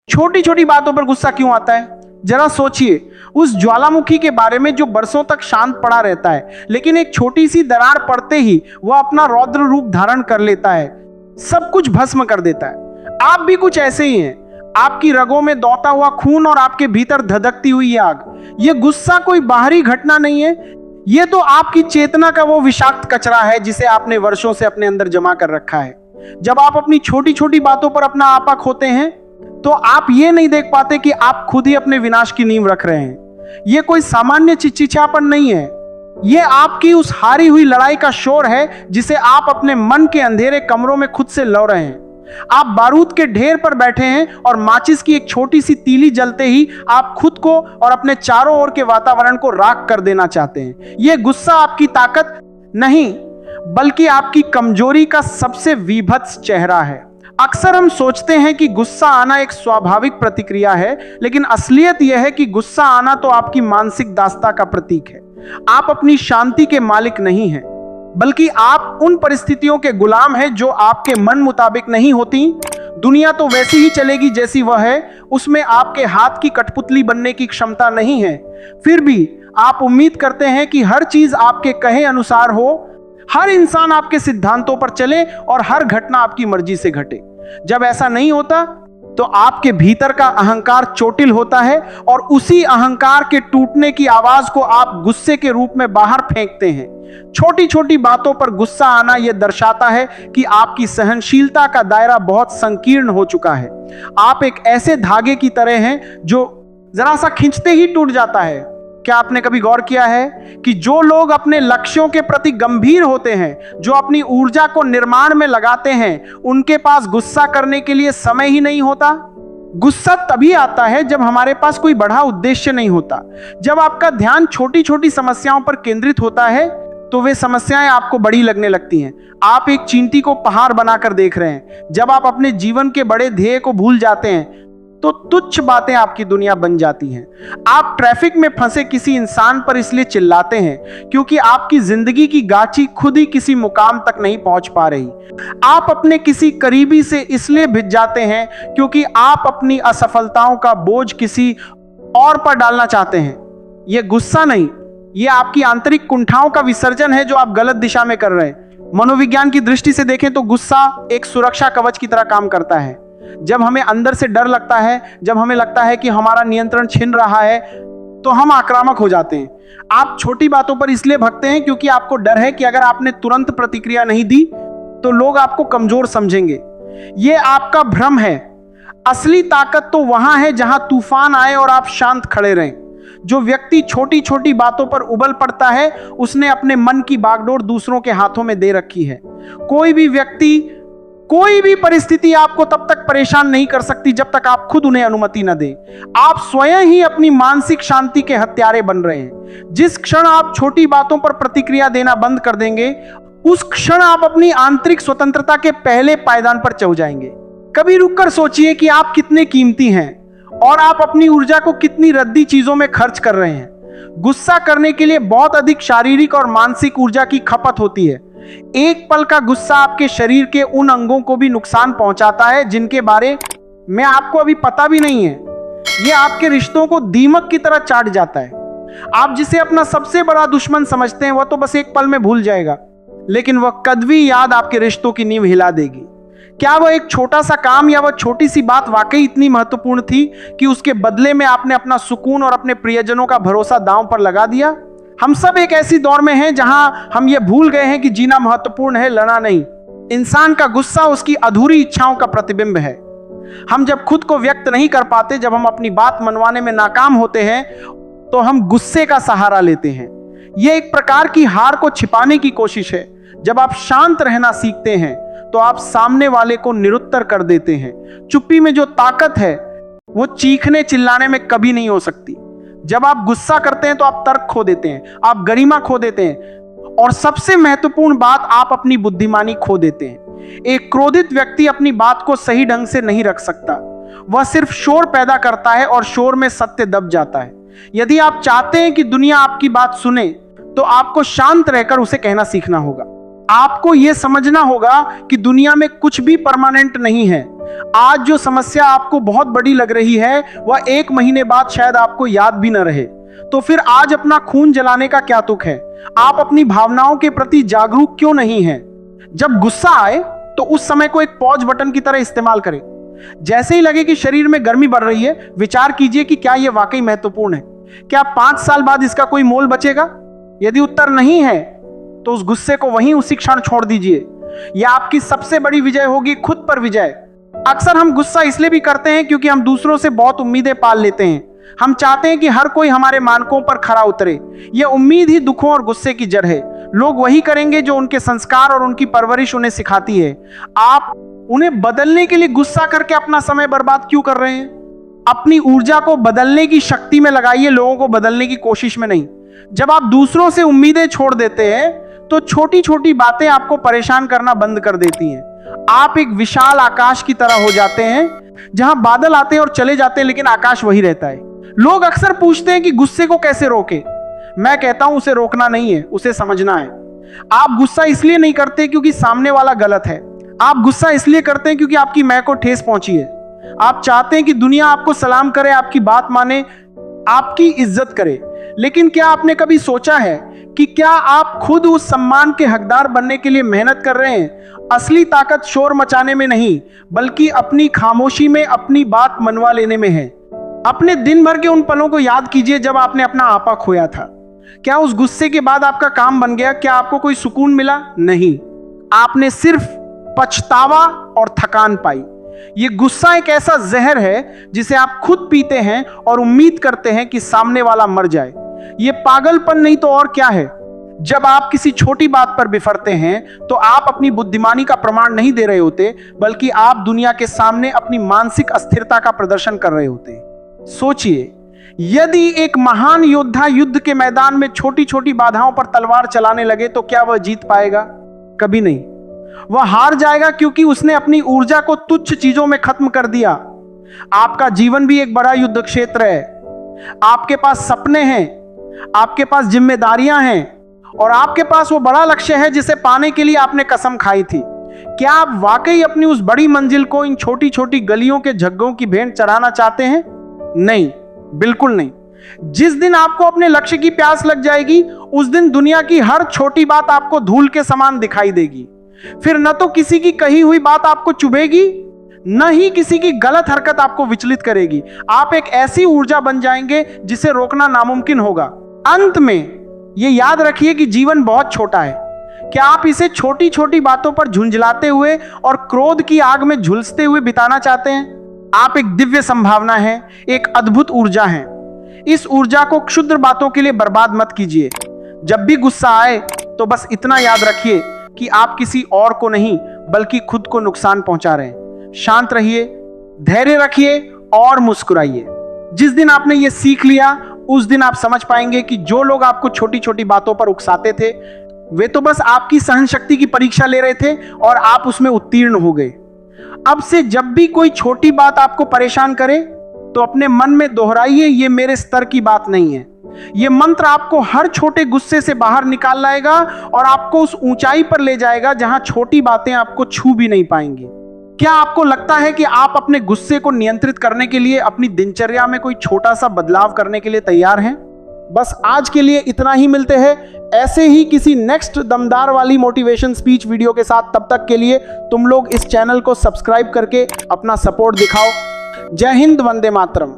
छोटी छोटी बातों पर गुस्सा क्यों आता है? जरा सोचिए, उस ज्वालामुखी के बारे में जो बरसों तक शांत पड़ा रहता है, लेकिन एक छोटी सी दरार पड़ते ही वह अपना रौद्र रूप धारण कर लेता है, सब कुछ भस्म कर देता है। आप भी कुछ ऐसे ही हैं। आपकी रगों में दौड़ता हुआ खून और आपके भीतर धधकती हुई आग। यह गुस्सा कोई बाहरी घटना नहीं है, यह तो आपकी चेतना का वो विषाक्त कचरा है जिसे आपने वर्षों से अपने अंदर जमा कर रखा है। जब आप अपनी छोटी छोटी बातों पर अपना आपा खोते हैं तो आप ये नहीं देख पाते कि आप खुद ही अपने विनाश की नींव रख रहे हैं। यह कोई सामान्य चिचिचापन नहीं है, यह आपकी उस हारी हुई लड़ाई का शोर है जिसे आप अपने मन के अंधेरे कमरों में खुद से लड़ रहे हैं। आप बारूद के ढेर पर बैठे हैं और माचिस की एक छोटी सी तीली जलते ही आप खुद को और अपने चारों ओर के वातावरण को राख कर देना चाहते हैं। यह गुस्सा आपकी ताकत नहीं, बल्कि आपकी कमजोरी का सबसे विभत्स चेहरा है। अक्सर हम सोचते हैं कि गुस्सा आना एक स्वाभाविक प्रतिक्रिया है, लेकिन असलियत यह है कि गुस्सा आना तो आपकी मानसिक दास्ता का प्रतीक है। आप अपनी शांति के मालिक नहीं हैं, बल्कि आप उन परिस्थितियों के गुलाम हैं जो आपके मन मुताबिक नहीं होती। दुनिया तो वैसी ही चलेगी जैसी वह है, उसमें आपके हाथ की कठपुतली बनने की क्षमता नहीं है। फिर भी आप उम्मीद करते हैं कि हर चीज आपके कहे अनुसार हो, हर इंसान आपके सिद्धांतों पर चले और हर घटना आपकी मर्जी से घटे। जब ऐसा नहीं होता तो आपके भीतर का अहंकार चोटिल होता है और उसी अहंकार के टूटने की आवाज को आप गुस्से के रूप में बाहर फेंकते हैं। छोटी छोटी बातों पर गुस्सा आना यह दर्शाता है कि आपकी सहनशीलता का दायरा बहुत संकीर्ण हो चुका है। आप एक ऐसे धागे की तरह हैं जो जरा सा खींचते ही टूट जाता है। क्या आपने कभी गौर किया है कि जो लोग अपने लक्ष्यों के प्रति गंभीर होते हैं, जो अपनी ऊर्जा को निर्माण में लगाते हैं, उनके पास गुस्सा करने के लिए समय ही नहीं होता। गुस्सा तभी आता है जब हमारे पास कोई बड़ा उद्देश्य नहीं होता। जब आपका ध्येय छोटी छोटी समस्याओं पर केंद्रित होता है तो वे समस्याएं आपको बड़ी लगने लगती हैं। आप एक चींटी को पहाड़ बनाकर देख रहे हैं। जब आप अपने जीवन के बड़े ध्येय को भूल जाते हैं तो तुच्छ बातें आपकी दुनिया बन जाती हैं। आप ट्रैफिक में फंसे किसी इंसान पर इसलिए चिल्लाते हैं क्योंकि आपकी जिंदगी की गाची खुद ही किसी मुकाम तक नहीं पहुंच पा रही। आप अपने किसी करीबी से इसलिए भिड़ जाते हैं क्योंकि आप अपनी असफलताओं का बोझ किसी और पर डालना चाहते हैं। यह गुस्सा नहीं, यह आपकी आंतरिक कुंठाओं का विसर्जन है जो आप गलत दिशा में कर रहे हैं। मनोविज्ञान की दृष्टि से देखें तो गुस्सा एक सुरक्षा कवच की तरह काम करता है। जब हमें अंदर से डर लगता है, जब हमें लगता है कि हमारा नियंत्रण छिन रहा है, तो हम आक्रामक हो जाते हैं। आप छोटी बातों पर इसलिए भगते हैं क्योंकि आपको डर है कि अगर आपने तुरंत प्रतिक्रिया नहीं दी तो लोग आपको कमजोर समझेंगे। यह आपका भ्रम है। असली ताकत तो वहां है जहां तूफान आए और आप शांत खड़े रहें। जो व्यक्ति छोटी छोटी बातों पर उबल पड़ता है, उसने अपने मन की बागडोर दूसरों के हाथों में दे रखी है। कोई भी व्यक्ति, कोई भी परिस्थिति आपको तब तक परेशान नहीं कर सकती जब तक आप खुद उन्हें अनुमति न दें। आप स्वयं ही अपनी मानसिक शांति के हत्यारे बन रहे हैं। जिस क्षण आप छोटी बातों पर प्रतिक्रिया देना बंद कर देंगे, उस क्षण आप अपनी आंतरिक स्वतंत्रता के पहले पायदान पर चढ़ जाएंगे। कभी रुककर सोचिए कि आप कितने कीमती हैं और आप अपनी ऊर्जा को कितनी रद्दी चीजों में खर्च कर रहे हैं। गुस्सा करने के लिए बहुत अधिक शारीरिक और मानसिक ऊर्जा की खपत होती है। एक पल का गुस्सा आपके शरीर के उन अंगों को भी नुकसान पहुंचाता है जिनके बारे में आपको अभी पता भी नहीं है। यह आपके रिश्तों को दीमक की तरह चाट जाता है। आप जिसे अपना सबसे बड़ा दुश्मन समझते हैं वह तो बस एक पल में भूल जाएगा, लेकिन वह कद्वी याद आपके रिश्तों की नींव हिला देगी। क्या वह एक छोटा सा काम या वह छोटी सी बात वाकई इतनी महत्वपूर्ण थी कि उसके बदले में आपने अपना सुकून और अपने प्रियजनों का भरोसा दांव पर लगा दिया? हम सब एक ऐसी दौर में हैं जहां हम ये भूल गए हैं कि जीना महत्वपूर्ण है, लड़ना नहीं। इंसान का गुस्सा उसकी अधूरी इच्छाओं का प्रतिबिंब है। हम जब खुद को व्यक्त नहीं कर पाते, जब हम अपनी बात मनवाने में नाकाम होते हैं, तो हम गुस्से का सहारा लेते हैं। यह एक प्रकार की हार को छिपाने की कोशिश है। जब आप शांत रहना सीखते हैं तो आप सामने वाले को निरुत्तर कर देते हैं। चुप्पी में जो ताकत है वो चीखने चिल्लाने में कभी नहीं हो सकती। जब आप गुस्सा करते हैं तो आप तर्क खो देते हैं, आप गरिमा खो देते हैं और सबसे महत्वपूर्ण बात, आप अपनी बुद्धिमानी खो देते हैं। एक क्रोधित व्यक्ति अपनी बात को सही ढंग से नहीं रख सकता। वह सिर्फ शोर पैदा करता है और शोर में सत्य दब जाता है। यदि आप चाहते हैं कि दुनिया आपकी बात सुने तो आपको शांत रहकर उसे कहना सीखना होगा। आपको यह समझना होगा कि दुनिया में कुछ भी परमानेंट नहीं है। आज जो समस्या आपको बहुत बड़ी लग रही है वह 1 महीने बाद शायद आपको याद भी न रहे। तो फिर आज अपना खून जलाने का क्या तुक है? आप अपनी भावनाओं के प्रति जागरूक क्यों नहीं हैं? जब गुस्सा आए तो उस समय को एक पॉज बटन की तरह इस्तेमाल करें। जैसे ही लगे कि शरीर में गर्मी बढ़ रही है, विचार कीजिए कि क्या यह वाकई महत्वपूर्ण है। क्या 5 साल बाद इसका कोई मोल बचेगा? यदि उत्तर नहीं है तो उस गुस्से को वहीं उसी क्षण छोड़ दीजिए। यह आपकी सबसे बड़ी विजय होगी, खुद पर विजय। अक्सर हम गुस्सा इसलिए भी करते हैं क्योंकि हम दूसरों से बहुत उम्मीदें पाल लेते हैं। हम चाहते हैं कि हर कोई हमारे मानकों पर खरा उतरे। यह उम्मीद ही दुखों और गुस्से की जड़ है। लोग वही करेंगे जो उनके संस्कार और उनकी परवरिश उन्हें सिखाती है। आप उन्हें बदलने के लिए गुस्सा करके अपना समय बर्बाद क्यों कर रहे हैं? अपनी ऊर्जा को बदलने की शक्ति में लगाइए, लोगों को बदलने की कोशिश में नहीं। जब आप दूसरों से उम्मीदें छोड़ देते हैं तो छोटी छोटी बातें आपको परेशान करना बंद कर देती हैं। आप एक विशाल आकाश की तरह हो जाते हैं जहां बादल आते हैं और चले जाते हैं, लेकिन आकाश वही रहता है। लोग अक्सर पूछते हैं कि गुस्से को कैसे रोके। मैं कहता हूं उसे रोकना नहीं है, उसे समझना है। आप गुस्सा इसलिए नहीं करते क्योंकि सामने वाला गलत है। आप गुस्सा इसलिए करते हैं क्योंकि आपकी मैं को ठेस पहुंची है। आप चाहते हैं कि दुनिया आपको सलाम करे, आपकी बात माने, आपकी इज्जत करे। लेकिन क्या आपने कभी सोचा है कि क्या आप खुद उस सम्मान के हकदार बनने के लिए मेहनत कर रहे हैं? असली ताकत शोर मचाने में नहीं, बल्कि अपनी खामोशी में अपनी बात मनवा लेने में है। अपने दिन भर के उन पलों को याद कीजिए जब आपने अपना आपा खोया था। क्या उस गुस्से के बाद आपका काम बन गया? क्या आपको कोई सुकून मिला? नहीं, आपने सिर्फ पछतावा और थकान पाई। ये गुस्सा एक ऐसा जहर है जिसे आप खुद पीते हैं और उम्मीद करते हैं कि सामने वाला मर जाए। ये पागलपन नहीं तो और क्या है? जब आप किसी छोटी बात पर बिफरते हैं तो आप अपनी बुद्धिमानी का प्रमाण नहीं दे रहे होते, बल्कि आप दुनिया के सामने अपनी मानसिक अस्थिरता का प्रदर्शन कर रहे होते हैं। सोचिए, यदि एक महान योद्धा युद्ध के मैदान में छोटी छोटी बाधाओं पर तलवार चलाने लगे तो क्या वह जीत पाएगा? कभी नहीं। वह हार जाएगा क्योंकि उसने अपनी ऊर्जा को तुच्छ चीजों में खत्म कर दिया। आपका जीवन भी एक बड़ा युद्ध क्षेत्र है। आपके पास सपने हैं, आपके पास जिम्मेदारियां हैं और आपके पास वो बड़ा लक्ष्य है जिसे पाने के लिए आपने कसम खाई थी। क्या आप वाकई अपनी उस बड़ी मंजिल को इन छोटी छोटी गलियों के झग्गों की भेंट चढ़ाना चाहते हैं? नहीं, बिल्कुल नहीं। जिस दिन आपको अपने लक्ष्य की प्यास लग जाएगी, उस दिन दुनिया की हर छोटी बात आपको धूल के समान दिखाई देगी। फिर न तो किसी की कही हुई बात आपको चुभेगी, न ही किसी की गलत हरकत आपको विचलित करेगी। आप एक ऐसी ऊर्जा बन जाएंगे जिसे रोकना नामुमकिन होगा। अंत में ये याद रखिए कि जीवन बहुत छोटा है। क्या आप इसे छोटी छोटी बातों पर झुंझलाते हुए और क्रोध की आग में झुलसते हुए बिताना चाहते हैं? आप एक दिव्य संभावना है, एक अद्भुत ऊर्जा है। इस ऊर्जा को क्षुद्र बातों के लिए बर्बाद मत कीजिए। जब भी गुस्सा आए तो बस इतना याद रखिए कि आप किसी और को नहीं बल्कि खुद को नुकसान पहुंचा रहे हैं। शांत रहिए, धैर्य रखिए और मुस्कुराइए। जिस दिन आपने ये सीख लिया, उस दिन आप समझ पाएंगे कि जो लोग आपको छोटी छोटी बातों पर उकसाते थे, वे तो बस आपकी सहन शक्ति की परीक्षा ले रहे थे और आप उसमें उत्तीर्ण हो गए। अब से जब भी कोई छोटी बात आपको परेशान करे तो अपने मन में दोहराइए, ये मेरे स्तर की बात नहीं है। ये मंत्र आपको हर छोटे गुस्से से बाहर निकाल लाएगा और आपको उस ऊंचाई पर ले जाएगा जहां छोटी बातें आपको छू भी नहीं पाएंगी। क्या आपको लगता है कि आप अपने गुस्से को नियंत्रित करने के लिए अपनी दिनचर्या में कोई छोटा सा बदलाव करने के लिए तैयार हैं? बस आज के लिए इतना ही। मिलते हैं ऐसे ही किसी नेक्स्ट दमदार वाली मोटिवेशन स्पीच वीडियो के साथ। तब तक के लिए तुम लोग इस चैनल को सब्सक्राइब करके अपना सपोर्ट दिखाओ। जय हिंद, वंदे मातरम।